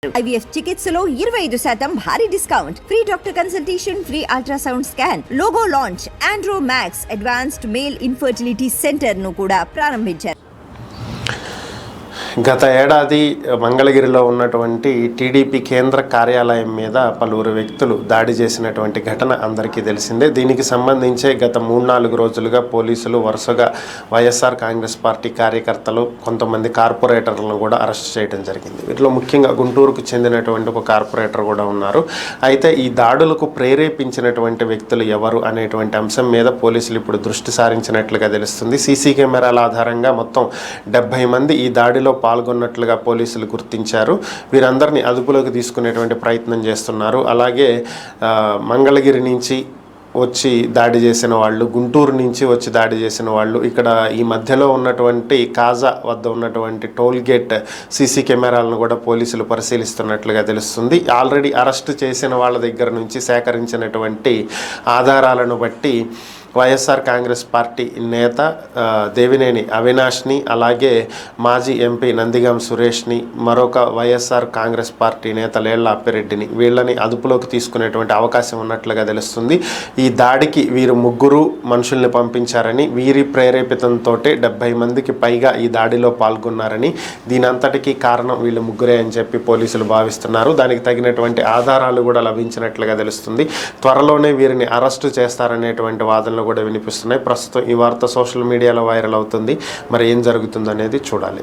IVF చికిత్సలో 25% భారీ discount, free doctor consultation, free ultrasound scan, logo launch, Andro max advanced male infertility centre ను కూడా ప్రారంభించారు. గత ఏడాది మంగళగిరిలో ఉన్నటువంటి టీడీపీ కేంద్ర కార్యాలయం మీద పలువురు వ్యక్తులు దాడి చేసినటువంటి ఘటన అందరికీ తెలిసిందే. దీనికి సంబంధించే గత 3-4 రోజులుగా పోలీసులు వరుసగా వైఎస్ఆర్ కాంగ్రెస్ పార్టీ కార్యకర్తలు, కొంతమంది కార్పొరేటర్లను కూడా అరెస్ట్ చేయడం జరిగింది. వీటిలో ముఖ్యంగా గుంటూరుకు చెందినటువంటి ఒక కార్పొరేటర్ కూడా ఉన్నారు. అయితే ఈ దాడులకు ప్రేరేపించినటువంటి వ్యక్తులు ఎవరు అనేటువంటి అంశం మీద పోలీసులు ఇప్పుడు దృష్టి సారించినట్లుగా తెలుస్తుంది. సీసీ కెమెరాల ఆధారంగా మొత్తం 70 మంది ఈ దాడిలో పాల్గొన్నట్లుగా పోలీసులు గుర్తించారు. వీరందరినీ అదుపులోకి తీసుకునేటువంటి ప్రయత్నం చేస్తున్నారు. అలాగే మంగళగిరి నుంచి వచ్చి దాడి చేసిన వాళ్ళు, గుంటూరు నుంచి వచ్చి దాడి చేసిన వాళ్ళు, ఇక్కడ ఈ మధ్యలో ఉన్నటువంటి కాజా వద్ద ఉన్నటువంటి టోల్ గేట్ సీసీ కెమెరాలను కూడా పోలీసులు పరిశీలిస్తున్నట్లుగా తెలుస్తుంది. ఆల్రెడీ అరెస్ట్ చేసిన వాళ్ళ దగ్గర నుంచి సేకరించినటువంటి ఆధారాలను బట్టి వైఎస్ఆర్ కాంగ్రెస్ పార్టీ నేత దేవినేని అవినాష్ని, అలాగే మాజీ ఎంపీ నందిగం సురేష్ని, మరొక వైఎస్ఆర్ కాంగ్రెస్ పార్టీ నేత లేళ్ల అప్పిరెడ్డిని, వీళ్ళని అదుపులోకి తీసుకునేటువంటి అవకాశం ఉన్నట్లుగా తెలుస్తుంది. ఈ దాడికి వీరు 3 మనుషుల్ని పంపించారని, వీరి ప్రేరేపితంతో 70 మందికి పైగా ఈ దాడిలో పాల్గొన్నారని, దీనంతటికీ కారణం వీళ్ళు 3 అని చెప్పి పోలీసులు భావిస్తున్నారు. దానికి తగినటువంటి ఆధారాలు కూడా లభించినట్లుగా తెలుస్తుంది. త్వరలోనే వీరిని అరెస్టు చేస్తారనేటువంటి వాదనలు కూడా వినిపిస్తున్నాయి. ప్రస్తుతం ఈ వార్త సోషల్ మీడియాలో వైరల్ అవుతుంది. మరి ఏం జరుగుతుందనేది చూడాలి.